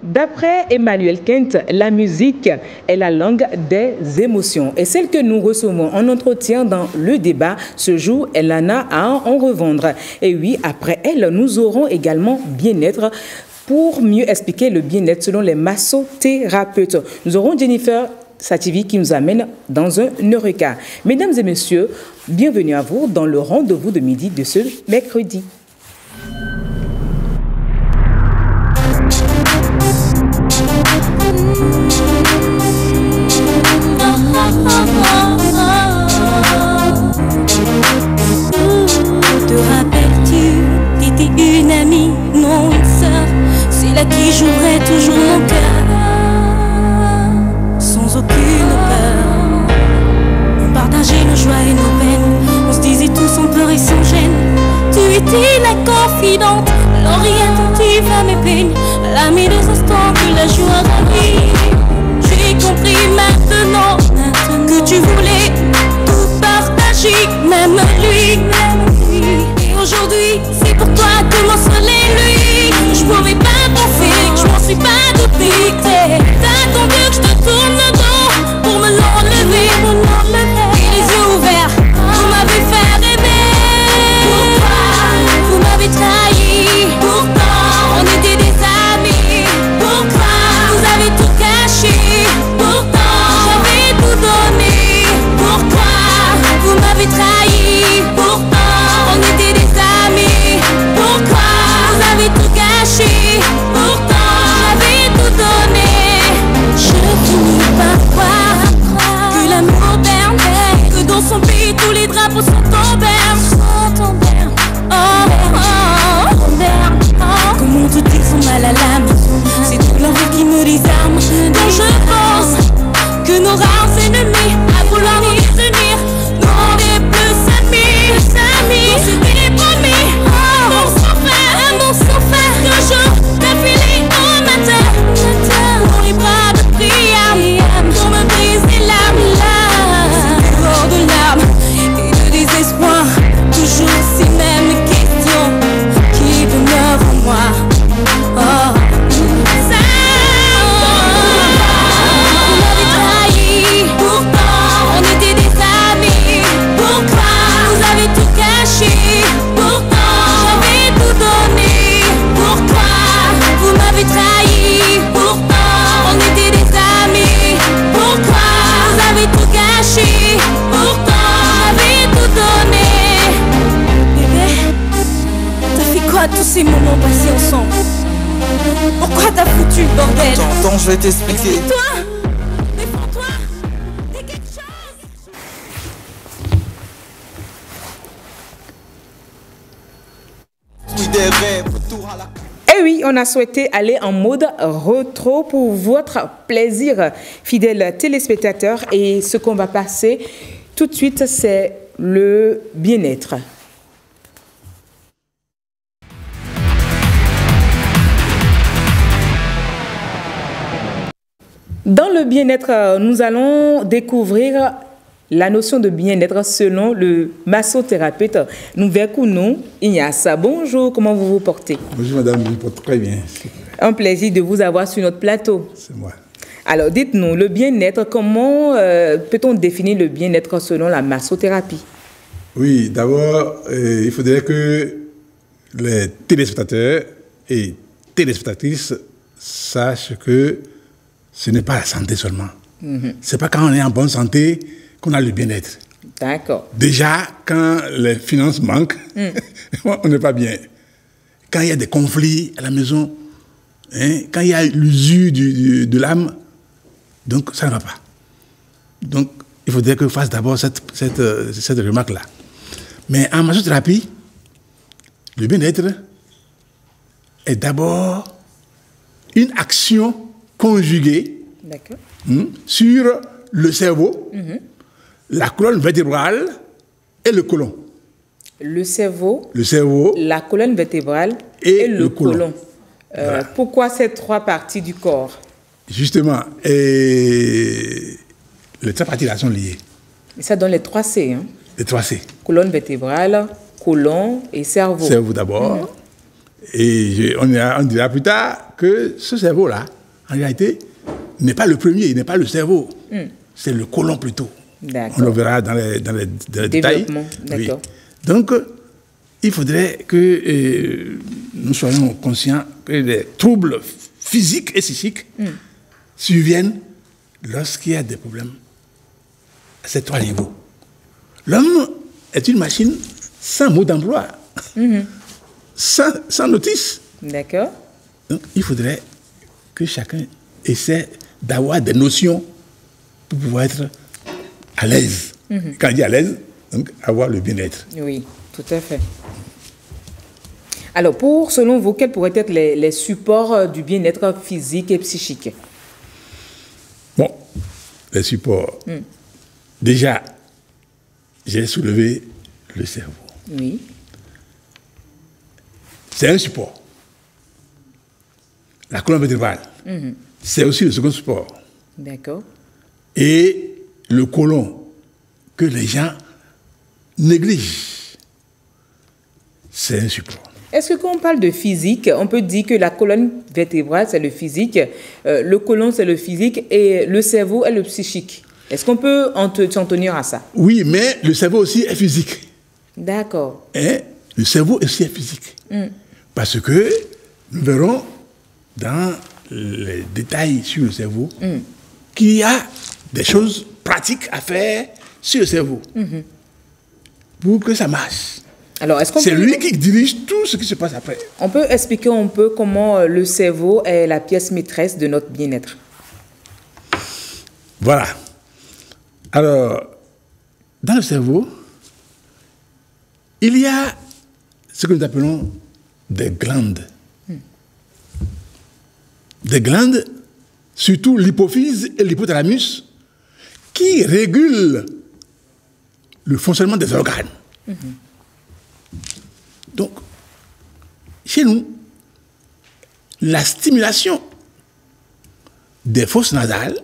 D'après Emmanuel Kent, la musique est la langue des émotions. Et celle que nous recevons en entretien dans le débat ce jour, elle en a à en revendre. Et oui, après elle, nous aurons également bien-être pour mieux expliquer le bien-être selon les massothérapeutes. Nous aurons Jennifer Sativi qui nous amène dans un Eureka. Mesdames et messieurs, bienvenue à vous dans le rendez-vous de midi de ce mercredi. Te rappelles-tu, t'étais une amie, non une sœur, c'est là qui jouerait toujours mon cœur. Sans aucune peur, on partageait nos joies et nos peines, on se disait tout sans peur et sans gêne. Tu étais la confidente, l'oreillette attentive à mes peines, l'amie des instants que la joie remplit. J'ai compris maintenant que tu voulais tout partager, même lui. Et aujourd'hui, c'est pour toi que mon soleil lui. Je pouvais pas penser, je m'en suis pas douté. T'as attendu que je te tourne le dos pour me l'enlever. Et les yeux ouverts, vous m'avez fait rêver. Pourquoi vous m'avez trahi? Pourtant, on était des amis. Pourquoi vous avez tout caché? Pourtant, j'avais tout donné. Pourquoi vous m'avez trahi? Pourtant, on était des amis. Pourquoi vous avez tout caché? Pourtant, j'avais tout donné. Je finis par croire que l'amour berne, que dans son pays tous les drapeaux sont en berne. Oh, berne. Comment tout dit son mal à l'âme, c'est toute l'envie qui me désarme. Donc je pense que nos rares ennemis, à vouloir nous détenir, n'ont des plus amis. On s'était promis un amour sans fin, qu'un jour d'affilée au matin, dans les bras de prière, pour me briser l'âme. C'était hors de larmes et de désespoir, toujours ces mêmes questions qui demeurent en moi. Oh. Vous m'avez trahi, pourtant on était des amis. Pourquoi vous avez tout caché? Pourtant j'avais tout donné. Pourquoi vous m'avez trahi? Pourtant on était des amis. Pourquoi vous avez tout caché? Pourtant j'avais tout donné. Bébé, t'as fait quoi tous ces moments passés ensemble? Pourquoi t'as foutu le bordel? Attends, je vais t'expliquer. Toi, défends-toi, dis quelque chose. Oui, des rêves, retour à la... Et oui, on a souhaité aller en mode rétro pour votre plaisir, fidèles téléspectateurs. Et ce qu'on va passer tout de suite, c'est le bien-être. Dans le bien-être, nous allons découvrir la notion de bien-être selon le massothérapeute Nouvekounou Inyasa. Bonjour, comment vous vous portez? Bonjour madame, je me porte très bien. Un plaisir de vous avoir sur notre plateau. C'est moi. Alors dites-nous, le bien-être, comment peut-on définir le bien-être selon la massothérapie? Oui, d'abord, il faudrait que les téléspectateurs et téléspectatrices sachent que ce n'est pas la santé seulement. C'est pas quand on est en bonne santé qu'on a le bien-être. D'accord. Déjà, quand les finances manquent, on n'est pas bien. Quand il y a des conflits à la maison, hein, quand il y a l'usure de l'âme, donc ça ne va pas. Donc, il faudrait que je fasse d'abord cette remarque-là. Mais en massothérapie, le bien-être est d'abord une action conjuguée sur le cerveau, la colonne vertébrale et le côlon. Le cerveau, la colonne vertébrale et le côlon. Voilà. Pourquoi ces trois parties du corps? Justement, les trois parties-là sont liées. Et ça donne les 3 C. Hein? Les 3 C. Colonne vertébrale, côlon et cerveau. Cerveau d'abord. Et on dira plus tard que ce cerveau-là, en réalité, n'est pas le premier, il n'est pas le cerveau. C'est le côlon plutôt. On le verra dans les détails. Oui. Donc, il faudrait que nous soyons conscients que les troubles physiques et psychiques surviennent lorsqu'il y a des problèmes à ces 3 niveaux. L'homme est une machine sans mot d'emploi, sans notice. D'accord. Donc, il faudrait que chacun essaie d'avoir des notions pour pouvoir être à l'aise. Quand je dis à l'aise, donc avoir le bien-être. Oui, tout à fait. Alors, selon vous, quels pourraient être les supports du bien-être physique et psychique? Bon, les supports. Déjà, j'ai soulevé le cerveau. Oui. C'est un support. La colonne vertébrale, c'est aussi le second support. D'accord. Et le côlon, que les gens négligent, c'est un support. Est-ce que quand on parle de physique, on peut dire que la colonne vertébrale, c'est le physique, le côlon, c'est le physique, et le cerveau est le psychique? Est-ce qu'on peut s'en tenir à ça? Oui, mais le cerveau aussi est physique. D'accord. Et le cerveau aussi est physique. Parce que nous verrons dans les détails sur le cerveau qu'il y a des choses pratiques à faire sur le cerveau pour que ça marche. Alors, c'est lui qui dirige tout ce qui se passe après. On peut expliquer un peu comment le cerveau est la pièce maîtresse de notre bien-être? Voilà. Alors, dans le cerveau, il y a ce que nous appelons des glandes. Des glandes, surtout l'hypophyse et l'hypothalamus, qui régulent le fonctionnement des organes. Donc, chez nous, la stimulation des fosses nasales,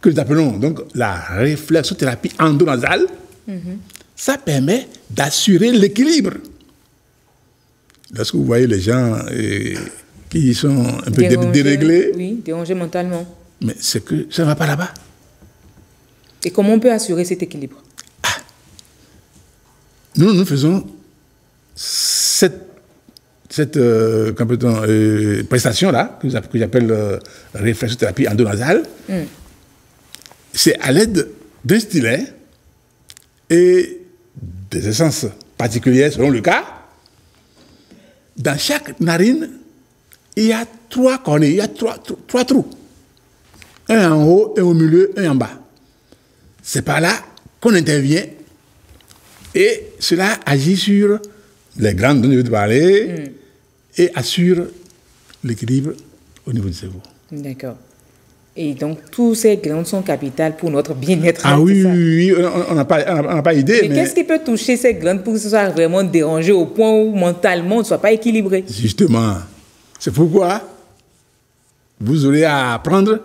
que nous appelons donc la réflexothérapie endonasale, ça permet d'assurer l'équilibre. Lorsque vous voyez les gens qui sont un peu déréglés, oui, dérangés mentalement. Mais c'est que ça ne va pas là-bas. Et comment on peut assurer cet équilibre? Nous faisons cette prestation-là, que j'appelle réflexothérapie endonasale. C'est à l'aide d'un stylet et des essences particulières selon le cas. Dans chaque narine, il y a 3 cornets, il y a 3 trous. Un en haut, un au milieu, un en bas. C'est par là qu'on intervient et cela agit sur les glandes dont je vais te parler et assure l'équilibre au niveau du cerveau. D'accord. Et donc, tous ces glandes sont capitales pour notre bien-être. Ah oui, on n'a pas idée. Mais qu'est-ce qui peut toucher ces glandes pour que ce soit vraiment dérangé au point où mentalement on ne soit pas équilibré? Justement. C'est pourquoi vous aurez à apprendre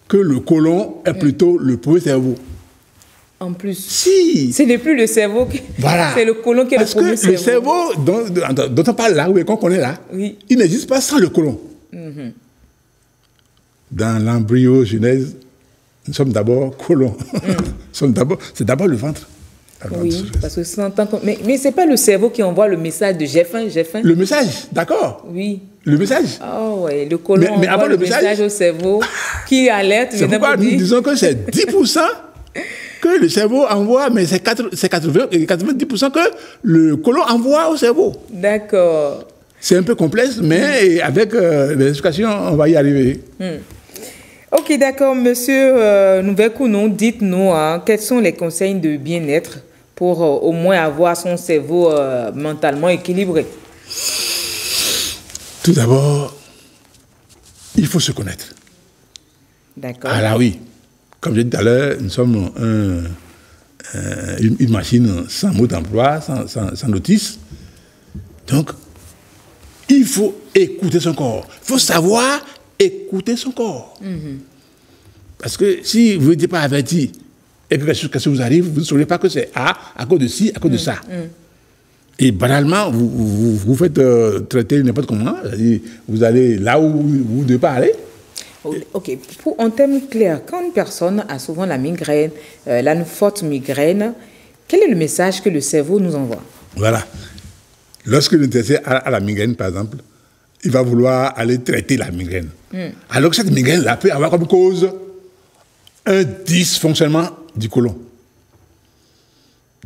que le côlon est plutôt le premier cerveau. En plus, si. Ce n'est plus le cerveau, voilà. C'est le côlon qui est le premier cerveau. Le cerveau dont on parle là, ou qu'on connaît là, oui. Il n'existe pas sans le côlon. Dans l'embryogenèse, nous sommes d'abord côlons. C'est d'abord le ventre. Oui, parce que mais ce n'est pas le cerveau qui envoie le message de j'ai faim, j'ai faim. Le message, d'accord. Oui. Le message. Ah oui, le côlon envoie le message au cerveau qui alerte. C'est pourquoi nous disons que c'est 10% que le cerveau envoie, mais c'est 90% que le côlon envoie au cerveau. D'accord. C'est un peu complexe, mais avec les explications, on va y arriver. Ok, d'accord. Monsieur Nouvel-Kounou, dites-nous quels sont les conseils de bien-être pour au moins avoir son cerveau mentalement équilibré. Tout d'abord, il faut se connaître. D'accord. Ah là oui, comme j'ai dit tout à l'heure, nous sommes une machine sans mot d'emploi, sans notice. Donc, il faut écouter son corps. Il faut savoir écouter son corps. Parce que si vous n'êtes pas averti et que quelque chose vous arrive, vous ne saurez pas que c'est à cause de ci, à cause de ça. Et banalement, vous faites traiter n'importe comment. C'est-à-dire, vous allez là où vous ne devez pas aller. Ok, en termes clairs, quand une personne a souvent la migraine, là, une forte migraine, quel est le message que le cerveau nous envoie? Voilà. Lorsque l'intéressé a la migraine, par exemple, il va vouloir aller traiter la migraine. Alors que cette migraine-là peut avoir comme cause un dysfonctionnement du côlon.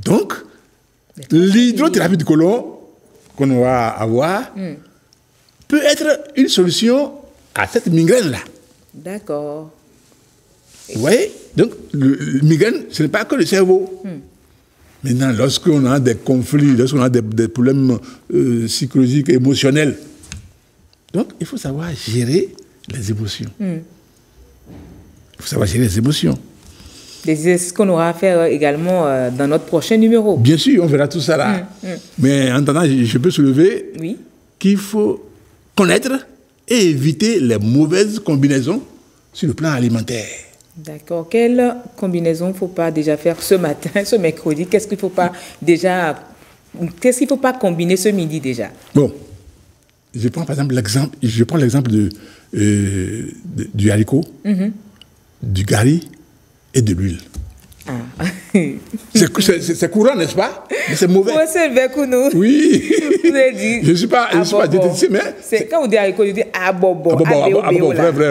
Donc, l'hydrothérapie du côlon qu'on va avoir peut être une solution à cette migraine-là. D'accord. Vous voyez? Donc, le migraine, ce n'est pas que le cerveau. Maintenant, lorsqu'on a des conflits, lorsqu'on a des problèmes psychologiques, émotionnels, donc il faut savoir gérer les émotions. Il faut savoir gérer les émotions. C'est ce qu'on aura à faire également dans notre prochain numéro. Bien sûr, on verra tout ça là. Mais en attendant, je peux soulever qu'il faut connaître et éviter les mauvaises combinaisons sur le plan alimentaire. D'accord. Quelle combinaison il ne faut pas déjà faire ce matin, ce mercredi? Qu'est-ce qu'il ne faut pas combiner ce midi déjà? Bon, je prends par exemple l'exemple du haricot, du gari et de l'huile. Ah. C'est courant, n'est-ce pas? Mais c'est mauvais. Moi, c'est le Bekounou. Oui. Vous avez dit. Je ne suis pas diététicien, mais. Quand vous dites haricot, je dis abobo. Vrai,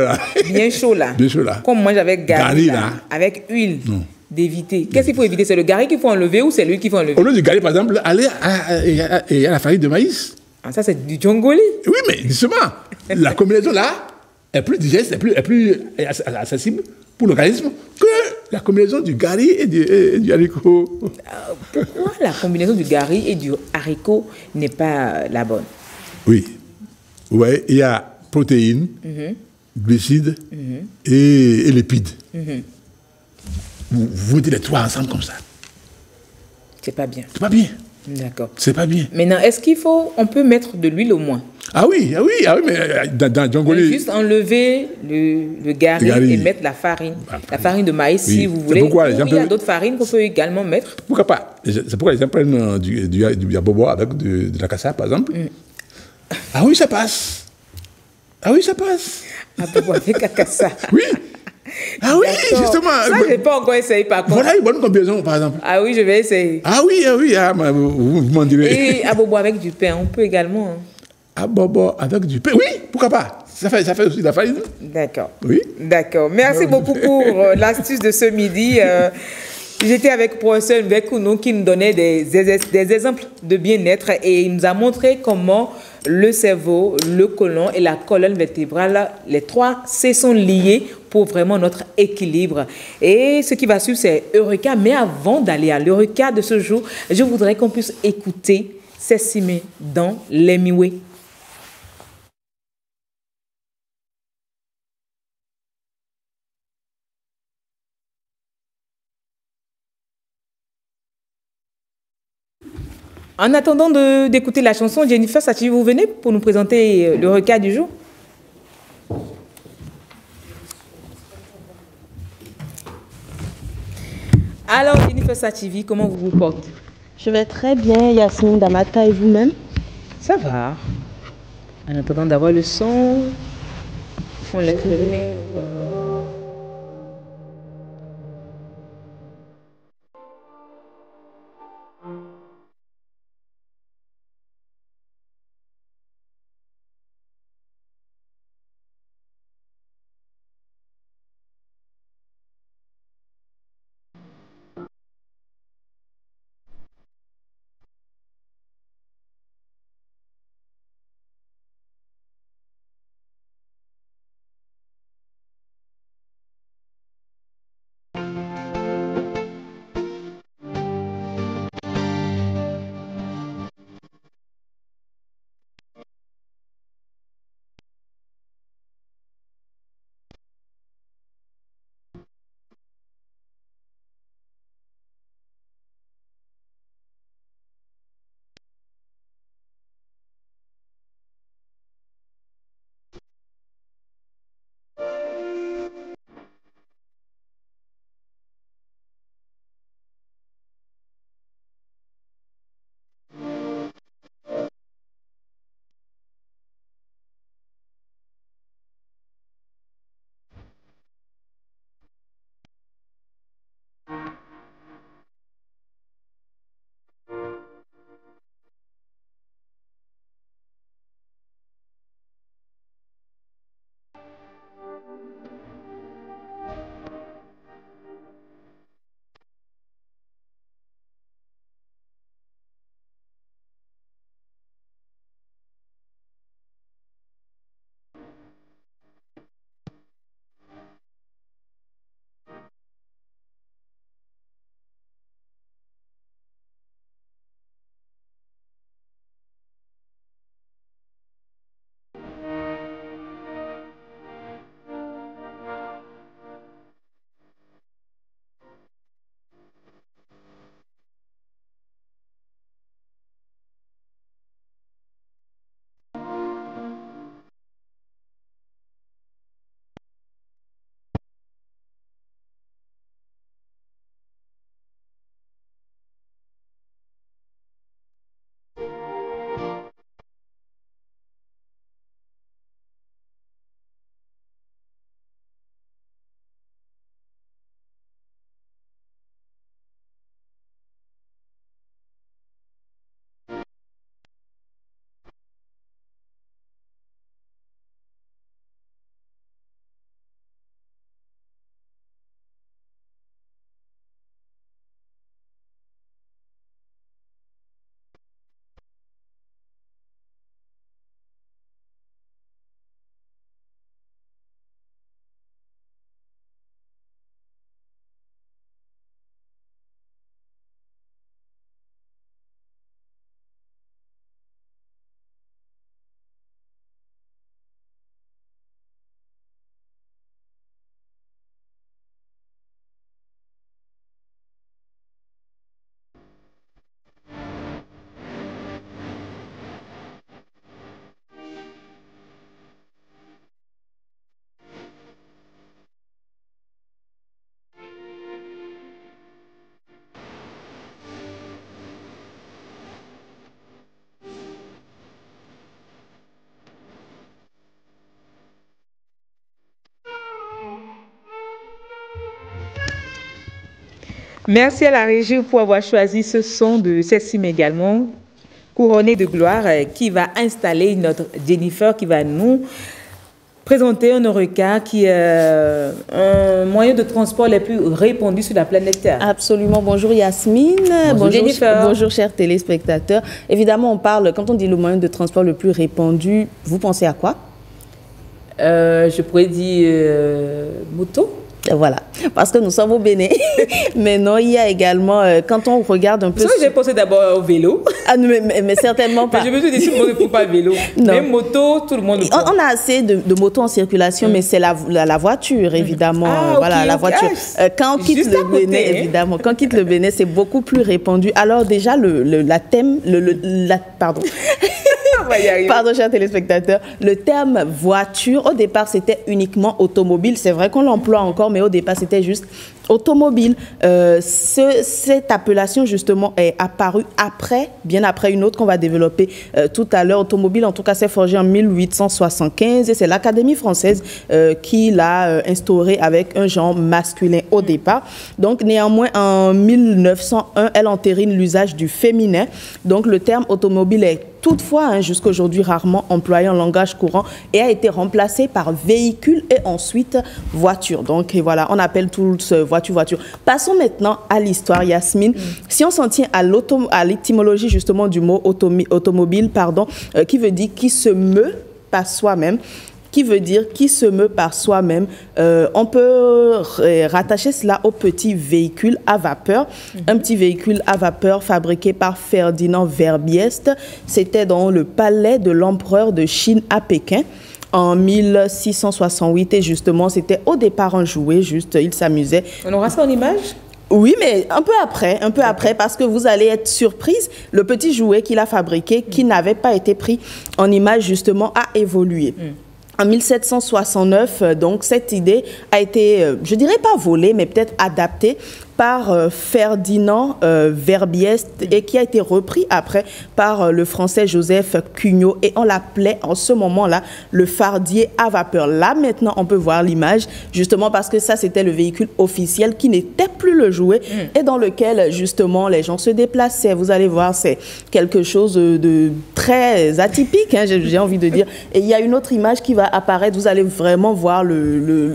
là. Bien chaud là. Bien chaud là. Comme moi, avec gari là. Avec huile. Non. D'éviter. Qu'est-ce qu'il faut éviter? C'est le gari qu'il faut enlever ou c'est l'huile qu'il faut enlever? Au lieu du gari, par exemple, aller à la farine de maïs. Ah, ça, c'est du djongoli. Oui, mais justement, la combinaison là est plus digeste, est plus accessible pour l'organisme que la combinaison du gari et du haricot. Pourquoi la combinaison du gari et du haricot n'est pas la bonne? Oui. Vous voyez, il y a protéines, glucides et lipides. Vous mettez les trois ensemble comme ça. C'est pas bien. C'est pas bien. D'accord. C'est pas bien. Maintenant, on peut mettre de l'huile au moins? Ah oui, mais dans Djongoli. Juste enlever le gari et mettre la farine. La farine de maïs, si vous voulez. Il y a d'autres farines qu'on peut également mettre. Pourquoi pas? C'est pourquoi les gens prennent du yabobo avec de la cassa, par exemple. Ah oui, ça passe. Yabobo avec la cassa. Oui. Ah oui, justement. Ça, je n'ai pas encore essayé par contre. Voilà une bonne combinaison, par exemple. Ah oui, je vais essayer. Ah oui, vous m'en direz. Et abobo avec du pain, on peut également. Abobo avec du pain, oui, pourquoi pas? Ça fait aussi de la farine. D'accord. Oui. D'accord. Merci beaucoup pour l'astuce de ce midi. J'étais avec le professeur Bekounou qui nous donnait des exemples de bien-être et il nous a montré comment le cerveau, le côlon et la colonne vertébrale, les trois C sont liés pour vraiment notre équilibre. Et ce qui va suivre, c'est Eureka. Mais avant d'aller à l'Eureka de ce jour, je voudrais qu'on puisse écouter Sessimé dans Les Miwé. En attendant d'écouter la chanson, Jennifer Sachi, vous venez pour nous présenter le requin du jour? Alors, Jennifer Sachivi, comment vous vous portez? Je vais très bien, Yasmine Damata, et vous-même? Ça va. En attendant d'avoir le son, on laisse le nez. Merci à la régie pour avoir choisi ce son de Cécile également, couronné de gloire, qui va installer notre Jennifer, qui va nous présenter un Oreca qui est un moyen de transport le plus répandu sur la planète Terre. Absolument. Bonjour Yasmine. Bonjour Jennifer. Bonjour chers téléspectateurs. Évidemment, on parle, quand on dit le moyen de transport le plus répandu, vous pensez à quoi? Je pourrais dire moto. Voilà, parce que nous sommes au Bénin. Mais non, il y a également, quand on regarde un peu... C'est vrai que j'ai pensé d'abord au vélo. Ah, mais certainement pas. Mais je me suis dit, tout le monde ne trouve pas vélo. Non. Même moto, tout le monde le prend. On a assez de motos en circulation, mais c'est la voiture, évidemment. Ah, voilà, okay, la voiture. Quand on quitte juste le Bénin, évidemment, quand on quitte le Bénin, c'est beaucoup plus répandu. Alors déjà, pardon. Pardon, chers téléspectateurs. Le terme voiture, au départ, c'était uniquement automobile. C'est vrai qu'on l'emploie encore, mais au départ, c'était juste automobile. Cette appellation, justement, est apparue bien après une autre qu'on va développer tout à l'heure. Automobile, en tout cas, s'est forgée en 1875 et c'est l'Académie française qui l'a instaurée avec un genre masculin au départ. Donc, néanmoins, en 1901, elle entérine l'usage du féminin. Donc, le terme automobile est toutefois, jusqu'à aujourd'hui, rarement employé en langage courant et a été remplacé par véhicule et ensuite voiture. Donc, et voilà, on appelle tout ce voiture. Passons maintenant à l'histoire, Yasmine. Si on s'en tient à l'étymologie justement du mot automobile, qui veut dire qui se meut par soi-même, on peut rattacher cela au petit véhicule à vapeur. Un petit véhicule à vapeur fabriqué par Ferdinand Verbiest. C'était dans le palais de l'empereur de Chine à Pékin en 1668. Et justement, c'était au départ un jouet, juste, il s'amusait. On aura ça en image ? Oui, mais un peu après, parce que vous allez être surprise. Le petit jouet qu'il a fabriqué, qui n'avait pas été pris en image, justement, a évolué. En 1769, donc, cette idée a été, je dirais pas volée, mais peut-être adaptée par Ferdinand Verbiest et qui a été repris après par le français Joseph Cugnot et on l'appelait en ce moment-là le fardier à vapeur. Là, maintenant, on peut voir l'image justement parce que ça, c'était le véhicule officiel qui n'était plus le jouet et dans lequel, justement, les gens se déplaçaient. Vous allez voir, c'est quelque chose de très atypique, hein, j'ai envie de dire. Et il y a une autre image qui va apparaître. Vous allez vraiment voir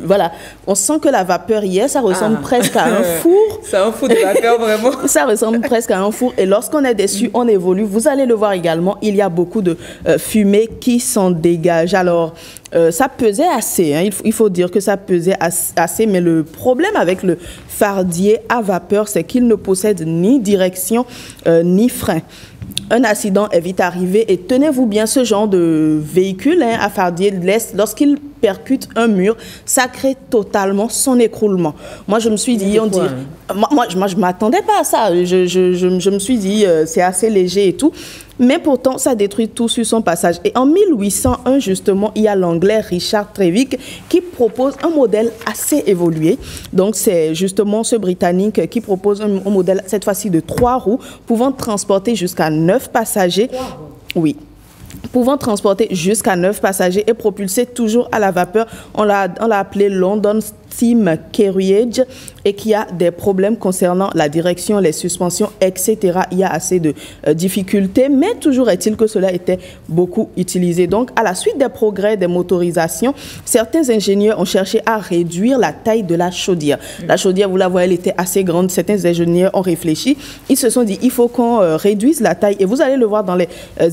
voilà. On sent que la vapeur y est. Ça ressemble presque à un four. C'est un four de vapeur, vraiment. Ça ressemble presque à un four. Et lorsqu'on est dessus, on évolue. Vous allez le voir également, il y a beaucoup de fumée qui s'en dégage. Alors, ça pesait assez. Hein. Il faut dire que ça pesait assez. Mais le problème avec le fardier à vapeur, c'est qu'il ne possède ni direction ni frein. Un accident est vite arrivé et tenez-vous bien, ce genre de véhicule à fardier, lorsqu'il percute un mur, ça crée totalement son écroulement. Moi, je me suis dit, moi, je ne m'attendais pas à ça. Je me suis dit, c'est assez léger et tout. Mais pourtant, ça détruit tout sur son passage. Et en 1801, justement, il y a l'anglais Richard Trevithick qui propose un modèle assez évolué. Donc, c'est justement ce Britannique qui propose un modèle, cette fois-ci de 3 roues, pouvant transporter jusqu'à 9 passagers. Oui. Pouvant transporter jusqu'à 9 passagers et propulser toujours à la vapeur. On l'a appelé London Steam Carriage et qui a des problèmes concernant la direction, les suspensions, etc. Il y a assez de difficultés, mais toujours est-il que cela était beaucoup utilisé. Donc, à la suite des progrès des motorisations, certains ingénieurs ont cherché à réduire la taille de la chaudière. La chaudière, vous la voyez, elle était assez grande. Certains ingénieurs ont réfléchi. Ils se sont dit, il faut qu'on réduise la taille. Et vous allez le voir dans les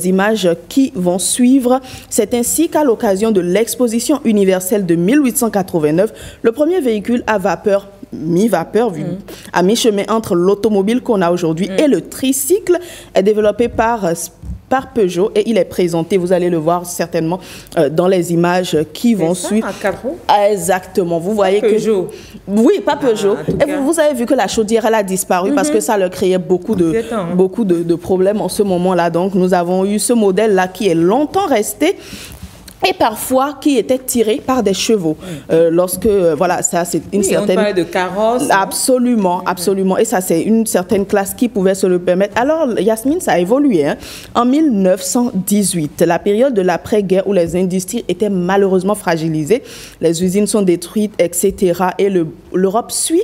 images qui vont suivre. C'est ainsi qu'à l'occasion de l'exposition universelle de 1889, le premier véhicule à vapeur, mi-vapeur, à mi-chemin entre l'automobile qu'on a aujourd'hui et le tricycle est développé par Peugeot et il est présenté, vous allez le voir certainement dans les images qui vont suivre. À 4 roues? Exactement, vous voyez pas Peugeot. Oui, pas Peugeot. Et vous avez vu que la chaudière, elle a disparu parce que ça leur créait beaucoup de problèmes en ce moment-là. Donc, nous avons eu ce modèle-là qui est longtemps resté. et parfois qui étaient tirés par des chevaux. Lorsque, voilà, ça c'est une certaine... on parle de carrosse. Absolument, absolument. Et ça c'est une certaine classe qui pouvait se le permettre. Alors, Yasmine, ça a évolué. Hein. En 1918, la période de l'après-guerre où les industries étaient malheureusement fragilisées, les usines sont détruites, etc. Et l'Europe suit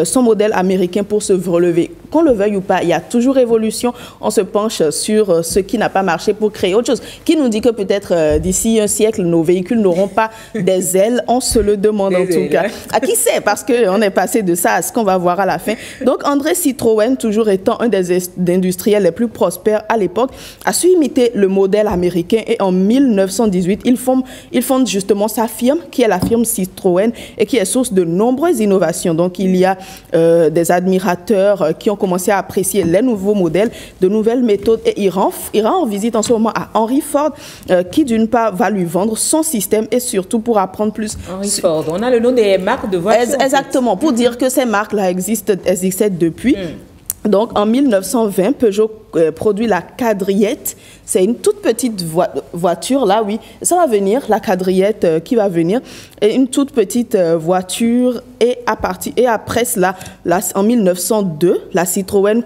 son modèle américain pour se relever. Qu'on le veuille ou pas, il y a toujours évolution. On se penche sur ce qui n'a pas marché pour créer autre chose. Qui nous dit que peut-être d'ici un siècle, nos véhicules n'auront pas des ailes? On se le demande en tout cas. À qui sait? Parce qu'on est passé de ça à ce qu'on va voir à la fin. Donc André Citroën, toujours étant un des industriels les plus prospères à l'époque, a su imiter le modèle américain et en 1918, il fonde justement sa firme, qui est la firme Citroën et qui est source de nombreuses innovations. Donc il y a des admirateurs qui ont commencé à apprécier les nouveaux modèles, de nouvelles méthodes et il rend en visite en ce moment à Henry Ford qui d'une part va lui vendre son système et surtout pour apprendre plus. Henry Ford, on a le nom des marques de voitures. Exactement, pour dire que ces marques-là existaient depuis. Donc, en 1920, Peugeot produit la quadrillette. C'est une toute petite voiture, là, oui. Ça va venir, la quadrillette qui va venir. Et une toute petite voiture. Et après cela, en 1902, la Citroën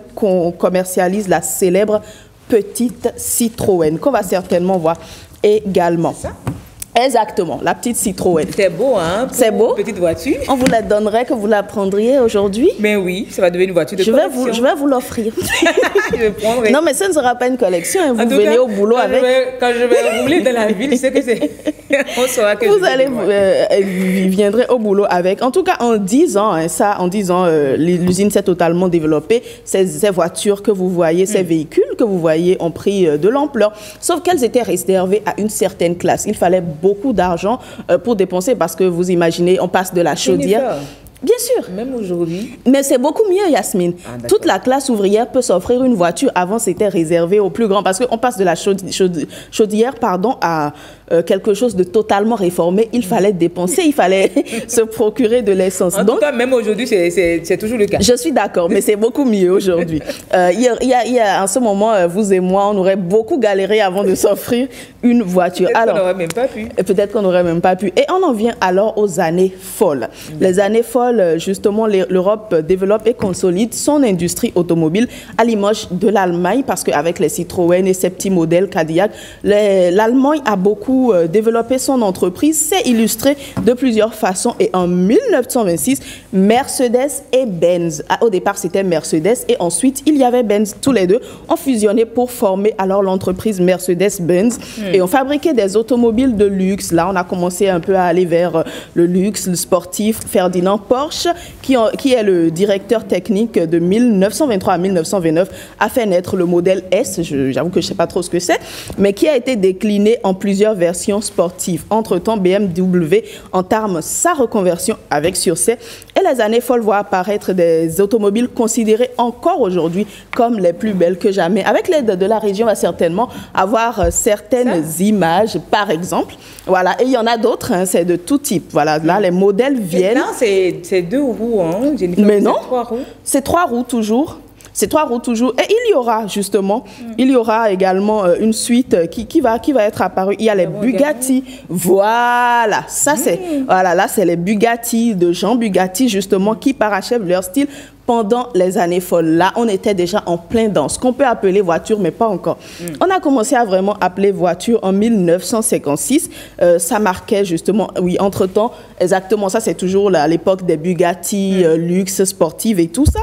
commercialise la célèbre petite Citroën, qu'on va certainement voir également. C'est ça? Exactement, la petite Citroën. C'est beau, hein? C'est beau. Petite voiture. On vous la donnerait, que vous la prendriez aujourd'hui? Mais oui, ça va devenir une voiture de collection. Je vais vous l'offrir. Je prendrai. Non, mais ça ne sera pas une collection. Hein. Vous venez au boulot avec. Quand je vais rouler dans la ville, je sais que c'est. On saura que vous viendrez au boulot avec. En tout cas, en 10 ans, l'usine s'est totalement développée. Ces voitures que vous voyez, ces véhicules que vous voyez ont pris de l'ampleur. Sauf qu'elles étaient réservées à une certaine classe. Il fallait beaucoup d'argent pour dépenser parce que vous imaginez, on passe de la chaudière. Bien sûr. Même aujourd'hui. Mais c'est beaucoup mieux, Yasmine. Toute la classe ouvrière peut s'offrir une voiture. Avant, c'était réservé aux plus grands parce qu'on passe de la chaudière à quelque chose de totalement réformé. Il fallait dépenser, il fallait se procurer de l'essence. En tout cas, même aujourd'hui, c'est toujours le cas. Je suis d'accord, mais c'est beaucoup mieux aujourd'hui. En ce moment, vous et moi, on aurait beaucoup galéré avant de s'offrir une voiture. Peut-être qu'on n'aurait même pas pu. Peut-être qu'on n'aurait même pas pu. Et on en vient alors aux années folles. Les années folles, justement, l'Europe développe et consolide son industrie automobile à l'image de l'Allemagne, parce qu'avec les Citroën et ses petits modèles Cadillac, l'Allemagne a beaucoup développé son entreprise. C'est illustré de plusieurs façons. Et en 1926, Mercedes et Benz. Au départ, c'était Mercedes et ensuite, il y avait Benz. Tous les deux ont fusionné pour former alors l'entreprise Mercedes-Benz et ont fabriqué des automobiles de luxe. Là, on a commencé un peu à aller vers le luxe, le sportif. Ferdinand Porsche, qui est le directeur technique de 1923 à 1929, a fait naître le modèle S. J'avoue que je ne sais pas trop ce que c'est, mais qui a été décliné en plusieurs versions sportives. Entre-temps, BMW entame sa reconversion avec succès et les années folles voient apparaître des automobiles considérées encore aujourd'hui comme les plus belles que jamais. Avec l'aide de la région, on va certainement avoir certaines images, par exemple. Voilà, et il y en a d'autres, hein, c'est de tout type. Voilà, là, les modèles viennent. Non, c'est 2 roues, hein, Jennifer. Mais non, 3 roues. C'est 3 roues toujours. C'est 3 roues toujours. Et il y aura justement, il y aura également une suite qui va être apparue. Il y a les Bugatti. Voilà, ça c'est, voilà, là c'est les Bugatti de Jean Bugatti justement qui parachèvent leur style pendant les années folles. Là, on était déjà en plein dans ce qu'on peut appeler voiture, mais pas encore. On a commencé à vraiment appeler voiture en 1956. Ça marquait justement, oui, entre-temps, exactement ça, c'est toujours à l'époque des Bugatti, luxe, sportive et tout ça.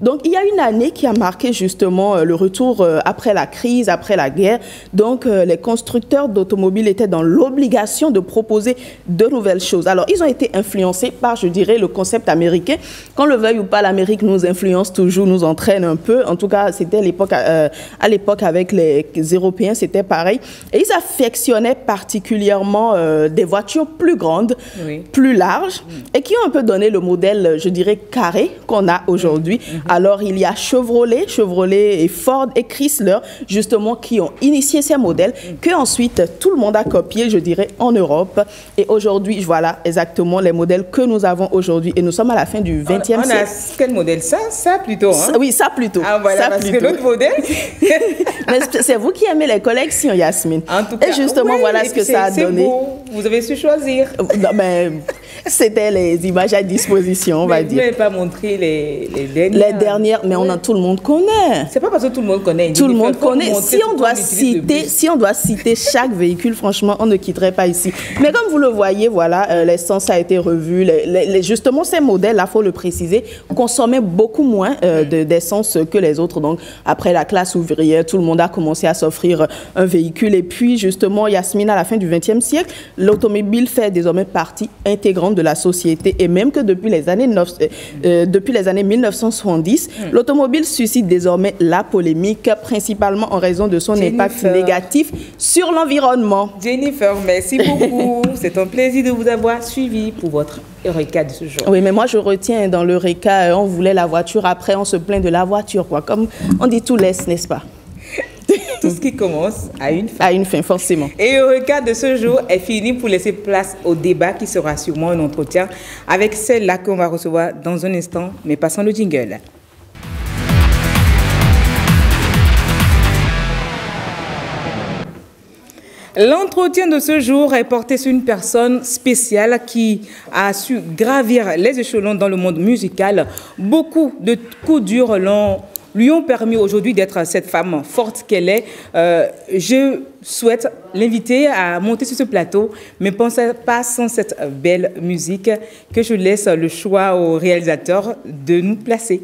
Donc, il y a une année qui a marqué justement le retour après la crise, après la guerre. Donc, les constructeurs d'automobiles étaient dans l'obligation de proposer de nouvelles choses. Alors, ils ont été influencés par, je dirais, le concept américain. Qu'on le veuille ou pas, l'Amérique nous influence toujours, nous entraîne un peu. En tout cas, c'était à l'époque avec les Européens, c'était pareil. Et ils affectionnaient particulièrement des voitures plus grandes, plus larges, et qui ont un peu donné le modèle, je dirais, carré qu'on a aujourd'hui. Alors, il y a Chevrolet et Ford et Chrysler, justement, qui ont initié ces modèles que ensuite tout le monde a copié, je dirais, en Europe. Et aujourd'hui, voilà exactement les modèles que nous avons aujourd'hui. Et nous sommes à la fin du 20e siècle. On a quel modèle? Ça plutôt, hein? Oui, ça plutôt. Ah, voilà, ça parce plutôt. que l'autre modèle... Mais c'est vous qui aimez les collections, Yasmine. En tout cas, et justement, oui, voilà ce que ça a donné. Beau. Vous avez su choisir. Non, mais c'était les images à disposition, on va dire. Vous n'avez pas montré les dernières. Les dernières, mais tout le monde connaît. C'est pas parce que tout le monde connaît. Tout le monde connaît. Si on doit citer chaque véhicule, franchement, on ne quitterait pas ici. Mais comme vous le voyez, voilà, l'essence a été revue. Justement, ces modèles-là, il faut le préciser, consommaient beaucoup moins d'essence que les autres. Donc, après la classe ouvrière, tout le monde a commencé à s'offrir un véhicule. Et puis, justement, Yasmine, à la fin du XXe siècle, l'automobile fait désormais partie intégrante de la société. Et même que depuis les années 1970, l'automobile suscite désormais la polémique, principalement en raison de son impact négatif sur l'environnement. Jennifer, merci beaucoup. C'est un plaisir de vous avoir suivi pour votre Eureka de ce jour. Oui, mais moi, je retiens dans l'Eureka, on voulait la voiture, après, on se plaint de la voiture, quoi. Comme on dit, tout laisse, n'est-ce pas? Tout ce qui commence a une fin. À une fin, forcément. Et Eureka de ce jour est fini pour laisser place au débat qui sera sûrement un entretien avec celle-là qu'on va recevoir dans un instant, mais passons le jingle. L'entretien de ce jour est porté sur une personne spéciale qui a su gravir les échelons dans le monde musical. Beaucoup de coups durs lui ont permis aujourd'hui d'être cette femme forte qu'elle est. Je souhaite l'inviter à monter sur ce plateau, mais pensez pas sans cette belle musique que je laisse le choix au réalisateur de nous placer.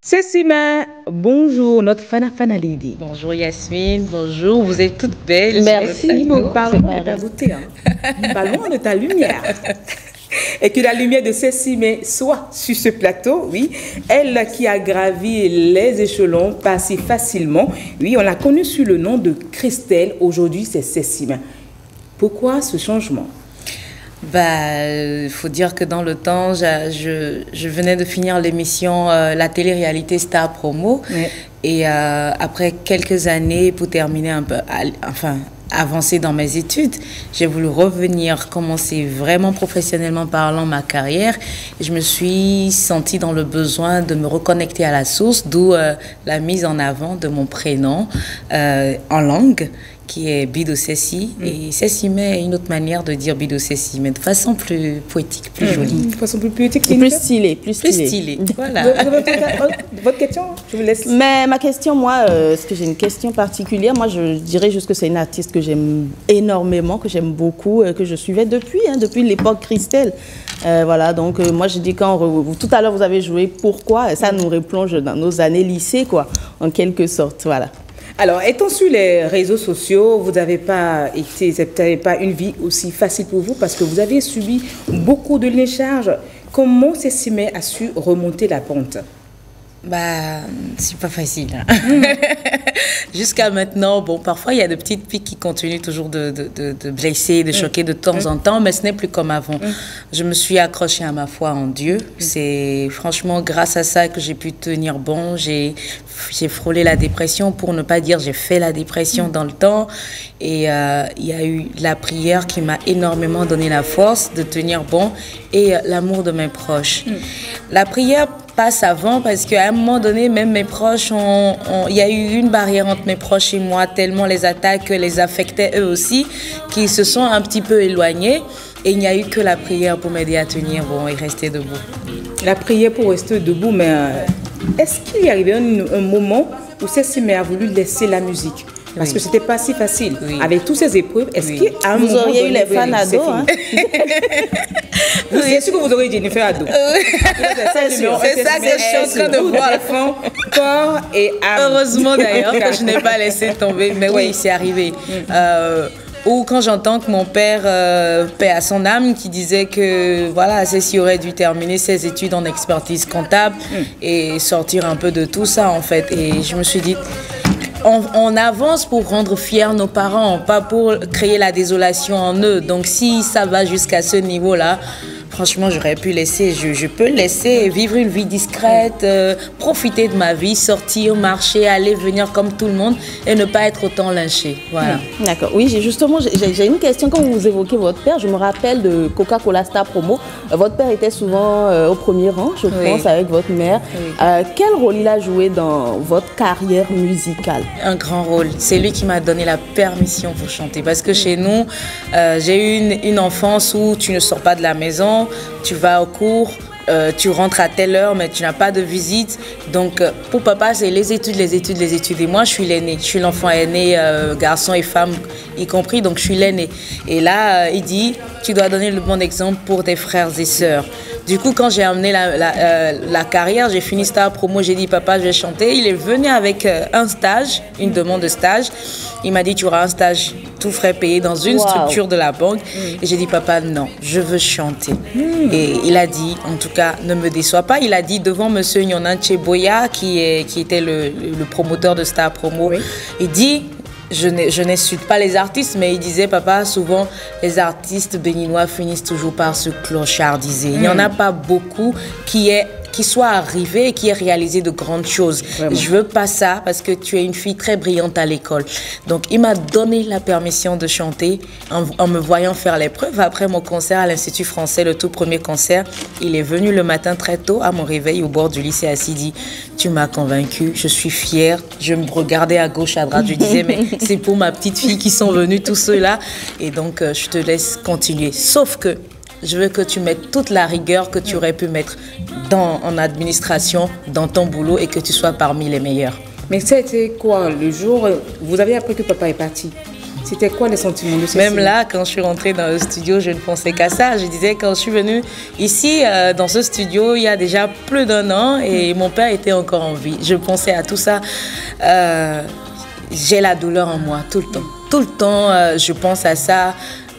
C'est Sima. Bonjour, notre Fana Lady. Bonjour Yasmine, bonjour, vous êtes toute belle. Merci beaucoup. Parlons de ta beauté, hein. Parlons de ta lumière. Et que la lumière de Cécimé soit sur ce plateau, oui. Elle qui a gravi les échelons pas si facilement. Oui, on l'a connue sous le nom de Christelle. Aujourd'hui, c'est Cécimé. Pourquoi ce changement? Faut dire que dans le temps, je venais de finir l'émission la télé-réalité Star Promo. Oui. Et après quelques années, pour terminer un peu, avancer dans mes études, j'ai voulu revenir, commencer vraiment professionnellement parlant ma carrière. Et je me suis sentie dans le besoin de me reconnecter à la source, d'où la mise en avant de mon prénom en langue, qui est Bido Céci. Et Cécimé est une autre manière de dire Bido Céci, mais de façon plus poétique, plus jolie. De façon plus poétique, plus stylée. Plus stylée, voilà. Votre question, je vous laisse. Mais ma question, moi, est-ce que j'ai une question particulière? Moi, je dirais juste que c'est une artiste que j'aime énormément, que j'aime beaucoup, que je suivais depuis l'époque Christelle. Voilà, donc moi, je dis tout à l'heure, vous avez joué Pourquoi? Ça nous replonge dans nos années lycée, quoi, en quelque sorte, voilà. Alors, étant sur les réseaux sociaux, vous n'avez pas une vie aussi facile pour vous parce que vous avez subi beaucoup de décharges. Comment Cécimé a su remonter la pente? C'est pas facile. Jusqu'à maintenant, bon, parfois il y a de petites piques qui continuent toujours de blesser, de choquer de temps en temps, mais ce n'est plus comme avant. Je me suis accrochée à ma foi en Dieu. C'est franchement grâce à ça que j'ai pu tenir bon. J'ai frôlé la dépression, pour ne pas dire j'ai fait la dépression dans le temps. Et il y a eu la prière qui m'a énormément donné la force de tenir bon et l'amour de mes proches. La prière passe avant parce qu'à un moment donné, même mes proches, il y a eu une barrière entre mes proches et moi, tellement les attaques les affectaient eux aussi, qu'ils se sont un petit peu éloignés. Et il n'y a eu que la prière pour m'aider à tenir bon et rester debout. La prière pour rester debout, mais est-ce qu'il y arrivait un moment où Cécimé a voulu laisser la musique? Parce que c'était pas si facile. Avec toutes ces épreuves, est-ce qu'à un moment vous auriez eu les fans ados, hein? C'est sûr que vous auriez Jennifer Ado. C'est ça que je suis en train de voir. Corps et âme. Heureusement d'ailleurs que je n'ai pas laissé tomber. Mais oui, c'est arrivé. Ou quand j'entends que mon père, paix à son âme, qui disait que voilà, Cécile aurait dû terminer ses études en expertise comptable et sortir un peu de tout ça en fait. Et je me suis dit, on avance pour rendre fiers nos parents, pas pour créer la désolation en eux. Donc si ça va jusqu'à ce niveau-là, franchement, j'aurais pu laisser, je peux laisser vivre une vie discrète, profiter de ma vie, sortir, marcher, aller, venir comme tout le monde et ne pas être autant lynché. Voilà. D'accord. Oui, j'ai une question. Quand vous évoquez votre père, je me rappelle de Coca-Cola Star Promo. Votre père était souvent au premier rang, je pense, avec votre mère. Quel rôle il a joué dans votre carrière musicale? Un grand rôle. C'est lui qui m'a donné la permission pour chanter. Parce que chez nous, j'ai eu une enfance où tu ne sors pas de la maison. Tu vas au cours, tu rentres à telle heure, mais tu n'as pas de visite. Donc, pour papa, c'est les études. Et moi, je suis l'aîné. Je suis l'enfant aîné, garçon et femme y compris. Donc, je suis l'aîné. Et là, il dit, tu dois donner le bon exemple pour tes frères et sœurs. Du coup, quand j'ai amené la carrière, j'ai fini Star Promo, j'ai dit, papa, je vais chanter. Il est venu avec un stage, une demande de stage. Il m'a dit, tu auras un stage tout frais payé dans une structure de la banque. Et j'ai dit, papa, non, je veux chanter. Et il a dit, en tout cas, ne me déçois pas. Il a dit devant monsieur Nyonan Cheboya, qui était le promoteur de Star Promo, il dit, je n'insulte pas les artistes, mais il disait, papa, souvent, les artistes béninois finissent toujours par se clochardiser. Il n'y en a pas beaucoup qui soit arrivé et qui ait réalisé de grandes choses. Vraiment. Je veux pas ça parce que tu es une fille très brillante à l'école. Donc, il m'a donné la permission de chanter en me voyant faire l'épreuve. Après mon concert à l'Institut français, le tout premier concert, il est venu le matin très tôt à mon réveil au bord du lycée Assidi. Tu m'as convaincue, je suis fière. Je me regardais à gauche, à droite. Je disais, mais c'est pour ma petite fille qui sont venus tous ceux-là. Et donc, je te laisse continuer. Sauf que je veux que tu mettes toute la rigueur que tu aurais pu mettre en administration, dans ton boulot et que tu sois parmi les meilleurs. Mais c'était quoi le jour vous avez appris que papa est parti? C'était quoi les sentiments de Cécile? Même là, quand je suis rentrée dans le studio, je ne pensais qu'à ça. Je disais, quand je suis venue ici, dans ce studio, il y a déjà plus d'1 an et mon père était encore en vie. Je pensais à tout ça. J'ai la douleur en moi tout le temps. Tout le temps, je pense à ça.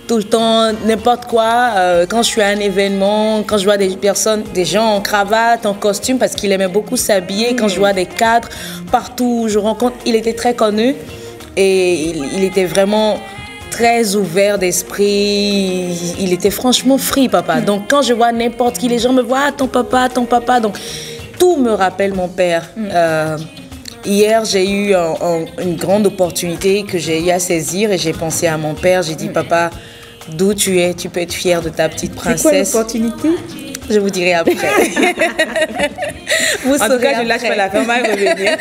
tout le temps, n'importe quoi. Quand je suis à un événement, quand je vois des personnes, des gens en cravate, en costume, parce qu'il aimait beaucoup s'habiller. Quand je vois des cadres partout où je rencontre, il était très connu et il était vraiment très ouvert d'esprit. Il était franchement free, papa. Donc quand je vois n'importe qui, les gens me voient, ah, ton papa. Donc tout me rappelle mon père. Hier, j'ai eu une grande opportunité que j'ai eu à saisir et j'ai pensé à mon père. J'ai dit, papa, d'où tu es, tu peux être fier de ta petite princesse. C'est quoi l'opportunité? Je vous dirai après. Vous en tout cas, je lâche pas la fin, on va y revenir.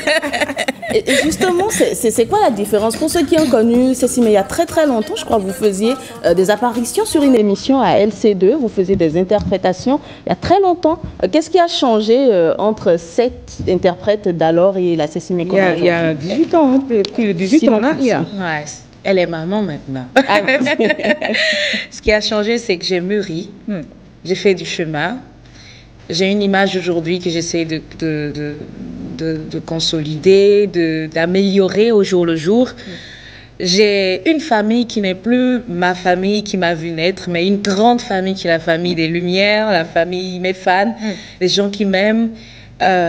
Et justement, c'est quoi la différence? Pour ceux qui ont connu Cécile, mais il y a très très longtemps, je crois, vous faisiez des apparitions sur une émission à LC2, vous faisiez des interprétations il y a très longtemps. Qu'est-ce qui a changé entre cette interprète d'alors et la Cécile Mekong? Il y a 18 ans, plus de 18 ans en arrière. Ouais, elle est maman maintenant. Ce qui a changé, c'est que j'ai mûri. J'ai fait du chemin. J'ai une image aujourd'hui que j'essaie de consolider, d'améliorer au jour le jour. J'ai une famille qui n'est plus ma famille qui m'a vu naître, mais une grande famille qui est la famille des Lumières, la famille, mes fans, les gens qui m'aiment.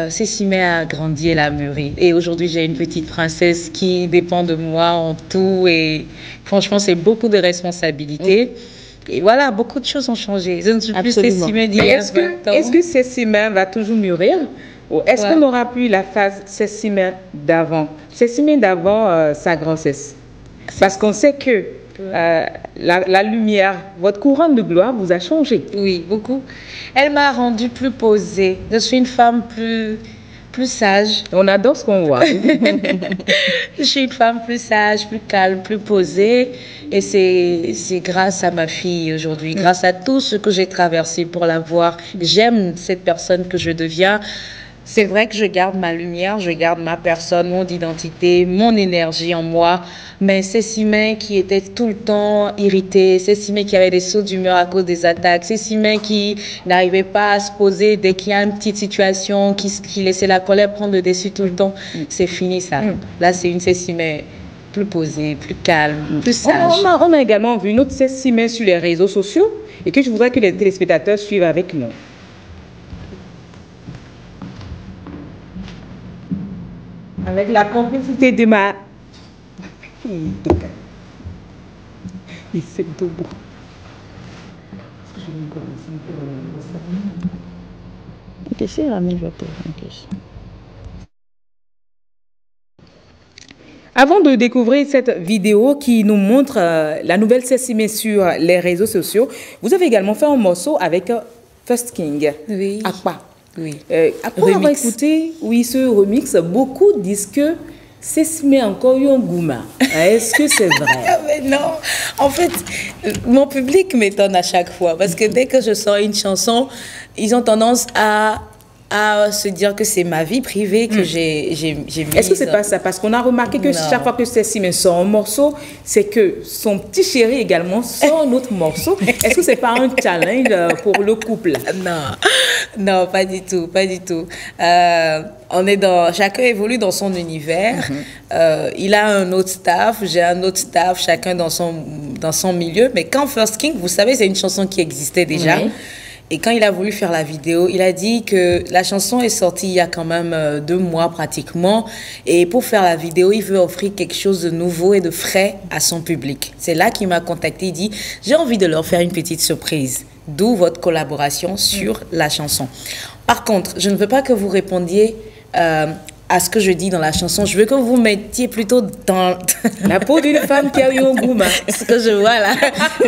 Cécile a grandi, elle a mûri. Et aujourd'hui, j'ai une petite princesse qui dépend de moi en tout. Et franchement, c'est beaucoup de responsabilités. Et voilà, beaucoup de choses ont changé. Je ne suis plus Cécile d'hier. Est-ce que Cécile va toujours mûrir? Ou est-ce qu'on n'aura plus la phase Cécile d'avant? Cécile d'avant sa grossesse. Parce qu'on sait que la lumière, votre couronne de gloire vous a changé. Oui, beaucoup. Elle m'a rendue plus posée. Je suis une femme plus sage. On adore ce qu'on voit. Je suis une femme plus sage, plus calme, plus posée. Et c'est grâce à ma fille aujourd'hui, grâce à tout ce que j'ai traversé pour la voir. J'aime cette personne que je deviens. C'est vrai que je garde ma lumière, je garde ma personne, mon identité, mon énergie en moi. Mais c'est Cécile qui était tout le temps irritée, c'est Cécile qui avait des sauts d'humeur à cause des attaques, c'est Cécile qui n'arrivait pas à se poser dès qu'il y a une petite situation, qui laissait la colère prendre le dessus tout le temps. C'est fini ça. Là, c'est une Cécile plus posée, plus calme, plus sage. On a également vu une autre Cécile sur les réseaux sociaux et que je voudrais que les téléspectateurs suivent avec nous. Avec la complicité de ma... Il s'est debout. Avant de découvrir cette vidéo qui nous montre la nouvelle Cécile sur les réseaux sociaux, vous avez également fait un morceau avec First King. Oui. Akpa. Oui. Après avoir écouté ce remix, beaucoup disent que Cécile a encore eu un gouma. Est-ce que c'est vrai? Mais non. En fait, mon public m'étonne à chaque fois parce que dès que je sors une chanson, ils ont tendance à se dire que c'est ma vie privée que j'ai mise. Est-ce que c'est pas ça? Parce qu'on a remarqué que chaque fois que Cécile sort un morceau, c'est que son petit chéri également sort un autre morceau. Est-ce que c'est pas un challenge pour le couple? Non, pas du tout, pas du tout. Chacun évolue dans son univers. Il a un autre staff, j'ai un autre staff, chacun dans son milieu. Mais quand First King, vous savez, c'est une chanson qui existait déjà. Oui. Et quand il a voulu faire la vidéo, il a dit que la chanson est sortie il y a quand même 2 mois pratiquement. Et pour faire la vidéo, il veut offrir quelque chose de nouveau et de frais à son public. C'est là qu'il m'a contacté. Il dit, j'ai envie de leur faire une petite surprise. D'où votre collaboration sur la chanson. Par contre, je ne veux pas que vous répondiez à ce que je dis dans la chanson. Je veux que vous mettiez plutôt dans la peau d'une femme qui a eu un gourmand. Ce que je vois là.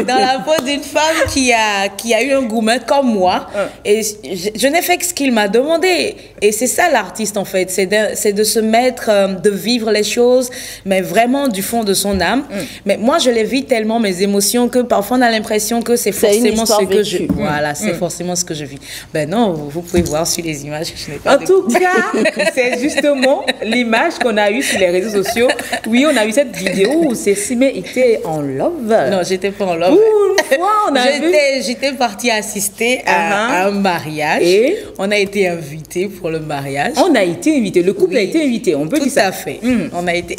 Dans la peau d'une femme qui a eu un gourmand comme moi. Et je n'ai fait que ce qu'il m'a demandé. Et c'est ça l'artiste en fait. C'est de se mettre, de vivre les choses, mais vraiment du fond de son âme. Mais moi, je les vis tellement, mes émotions, que parfois on a l'impression que c'est forcément ce que je... Voilà, c'est forcément ce que je vis. Ben non, vous pouvez voir sur les images que je n'ai pas... En tout cas, c'est juste justement, l'image qu'on a eue sur les réseaux sociaux, oui, on a eu cette vidéo où Cécimé était en love. Non, j'étais pas en love. Une fois, on a vu... J'étais partie assister à un mariage. Et on a été invités pour le mariage. on a été invité, le couple a été invité, on peut dire ça. Tout à fait. On a été,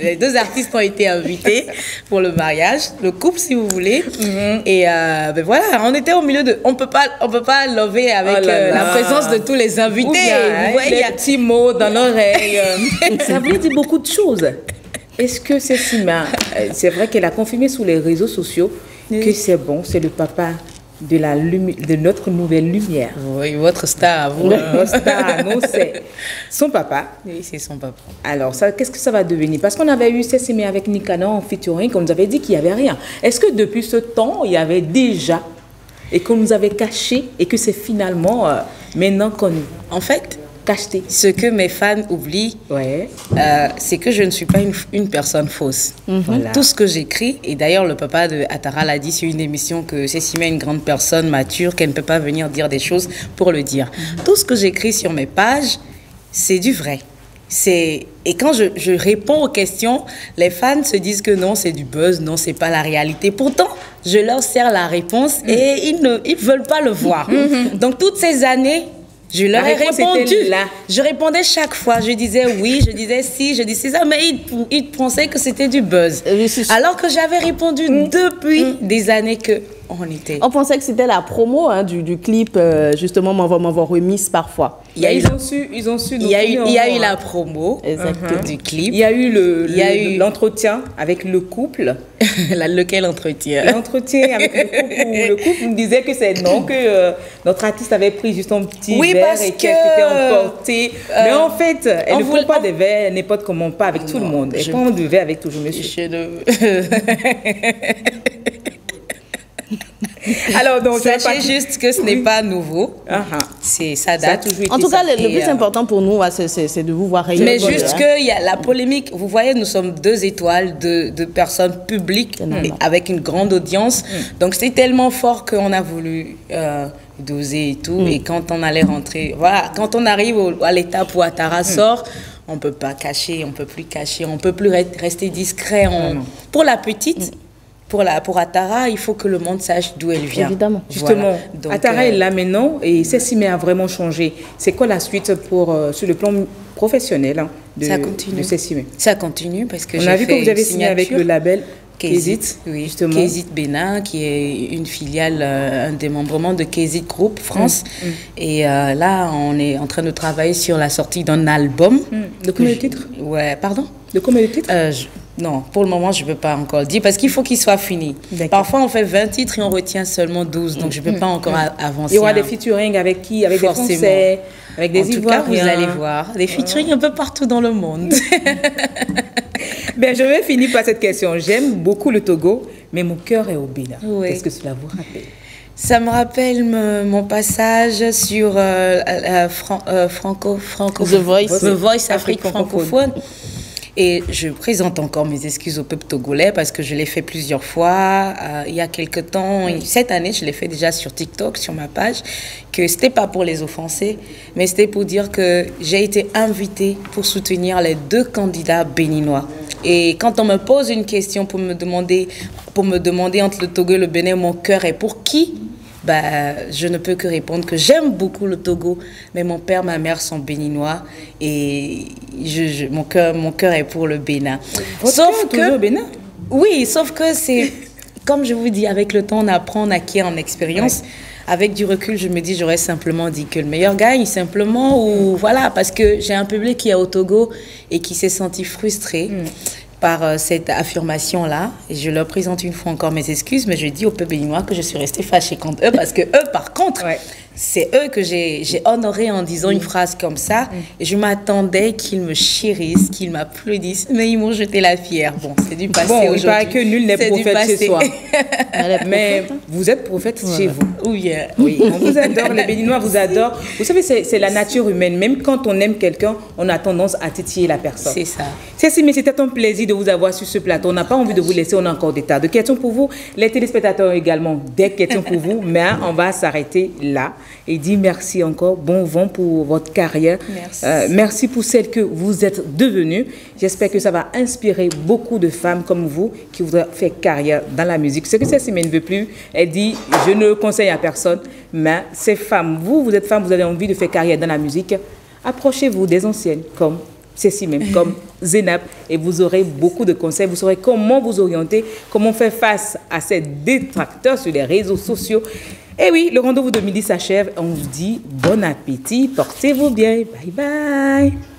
les deux artistes ont été invités pour le mariage, le couple si vous voulez. Et ben voilà, on était au milieu de, on peut pas lover avec la présence de tous les invités. Ou bien, Vous voyez, des il y a petits mots dans l'oreille. Ça voulait dire beaucoup de choses. Est-ce que Cécimé, c'est vrai qu'elle a confirmé sur les réseaux sociaux que c'est bon, c'est le papa de notre nouvelle lumière. Oui, votre star, vous. Notre star, non, c'est son papa. Oui, c'est son papa. Alors, ça, qu'est-ce que ça va devenir? Parce qu'on avait eu Cécimé avec Nicanor en featuring, qu'on nous avait dit qu'il n'y avait rien. Est-ce que depuis ce temps, il y avait déjà, et qu'on nous avait caché, et que c'est finalement maintenant connu? En fait, Cacheté. ce que mes fans oublient, Ouais. c'est que je ne suis pas une personne fausse. Voilà. Tout ce que j'écris, et d'ailleurs le papa de Atara l'a dit sur une émission que Cécimé est une grande personne mature, qu'elle ne peut pas venir dire des choses pour le dire. Tout ce que j'écris sur mes pages, c'est du vrai. Et quand je réponds aux questions, les fans se disent que non, c'est du buzz, non, c'est pas la réalité. Pourtant, je leur sers la réponse et ils ne veulent pas le voir. Donc toutes ces années, je leur ai réponse répondu. était là. Je répondais chaque fois. Je disais oui, je disais si, je disais ça, mais ils pensaient que c'était du buzz. Alors que j'avais répondu depuis des années que on était. On pensait que c'était la promo du clip, justement, m'envoie remise parfois. Ils ont su. Il y a eu la promo du clip. Il y a eu l'entretien avec le couple. Lequel entretien? L'entretien avec le couple où le couple nous disait que c'est non, que notre artiste avait pris juste un petit verre et qu'elle s'était emportée. Mais en fait, elle ne prend pas des verres n'importe comment, pas avec tout le monde. Elle prend du verre avec toujours monsieur. Alors, donc, sachez juste que ce n'est pas nouveau. Ça date. En tout cas, le plus important pour nous, c'est de vous voir rayonner. Mais juste qu'il y a la polémique. Vous voyez, nous sommes 2 étoiles de personnes publiques avec une grande audience. Donc, c'est tellement fort qu'on a voulu doser et tout. Et quand on allait rentrer, voilà, quand on arrive à l'étape où Atara sort, on ne peut pas cacher, on ne peut plus cacher, on ne peut plus rester discret. Pour la petite... Pour Atara, il faut que le monde sache d'où elle vient. Évidemment. Justement, donc, Atara est là maintenant et Cécimé a vraiment changé. C'est quoi la suite sur le plan professionnel de Cécimé? Ça continue parce que on a vu que vous avez signé avec le label Kézit, oui, justement. Kézit Bénin, qui est une filiale, un démembrement de Kézit Group France. Et là, on est en train de travailler sur la sortie d'un album. De combien de titres? Ouais, pardon? De combien de titres? Non, pour le moment, je ne peux pas encore dire parce qu'il faut qu'il soit fini. Parfois, on fait 20 titres et on retient seulement 12, donc je ne peux pas encore avancer. Il y aura des featuring avec qui? Avec des Français, avec des Ivoiriens? En tout cas, vous allez voir, des featuring un peu partout dans le monde. Ben, je vais finir par cette question. J'aime beaucoup le Togo, mais mon cœur est au Bénin. Oui. Qu'est-ce que cela vous rappelle? Ça me rappelle mon passage sur The Voice Afrique francophone. Et je présente encore mes excuses au peuple togolais parce que je l'ai fait plusieurs fois. Il y a quelques temps, cette année, je l'ai fait déjà sur TikTok, sur ma page, que c'était pas pour les offenser, mais c'était pour dire que j'ai été invitée pour soutenir les 2 candidats béninois. Et quand on me pose une question pour me demander entre le Togo et le Bénin, mon cœur est pour qui? Je ne peux que répondre que j'aime beaucoup le Togo, mais mon père, ma mère sont béninois et mon cœur est pour le Bénin. Sauf que le Bénin? Oui, sauf que c'est, comme je vous dis, avec le temps, on apprend, on acquiert en expérience. Ouais. Avec du recul, je me dis, j'aurais simplement dit que le meilleur gagne, simplement, ou voilà, parce que j'ai un public qui est au Togo et qui s'est senti frustré. Par cette affirmation-là. Et je leur présente une fois encore mes excuses, mais je dis au peuple béninois que je suis restée fâchée contre eux, parce que eux, par contre, c'est eux que j'ai honoré en disant une phrase comme ça. Et je m'attendais qu'ils me chérissent, qu'ils m'applaudissent, mais ils m'ont jeté la pierre. Bon, c'est du passé aujourd'hui. Il paraît que nul n'est prophète chez soi. Mais vous êtes prophète chez vous. Oui, on vous adore, les Béninois vous adorent. Vous savez, c'est la nature humaine. Même quand on aime quelqu'un, on a tendance à titiller la personne. C'est ça. Mais c'était un plaisir de vous avoir sur ce plateau. On n'a pas envie de vous laisser, on a encore des tas de questions pour vous. Les téléspectateurs également, des questions pour vous, mais on va s'arrêter là. et dit merci encore, bon vent pour votre carrière. Merci. Merci pour celle que vous êtes devenue. J'espère que ça va inspirer beaucoup de femmes comme vous qui voudraient faire carrière dans la musique. Ce que Cécimé ne veut plus, elle dit, je ne le conseille à personne, mais ces femmes, vous êtes femmes, vous avez envie de faire carrière dans la musique, approchez-vous des anciennes comme Cécimé, comme Zénab, et vous aurez beaucoup de conseils, vous saurez comment vous orienter, comment faire face à ces détracteurs sur les réseaux sociaux. Et oui, le rendez-vous de midi s'achève, on vous dit bon appétit, portez-vous bien, bye bye.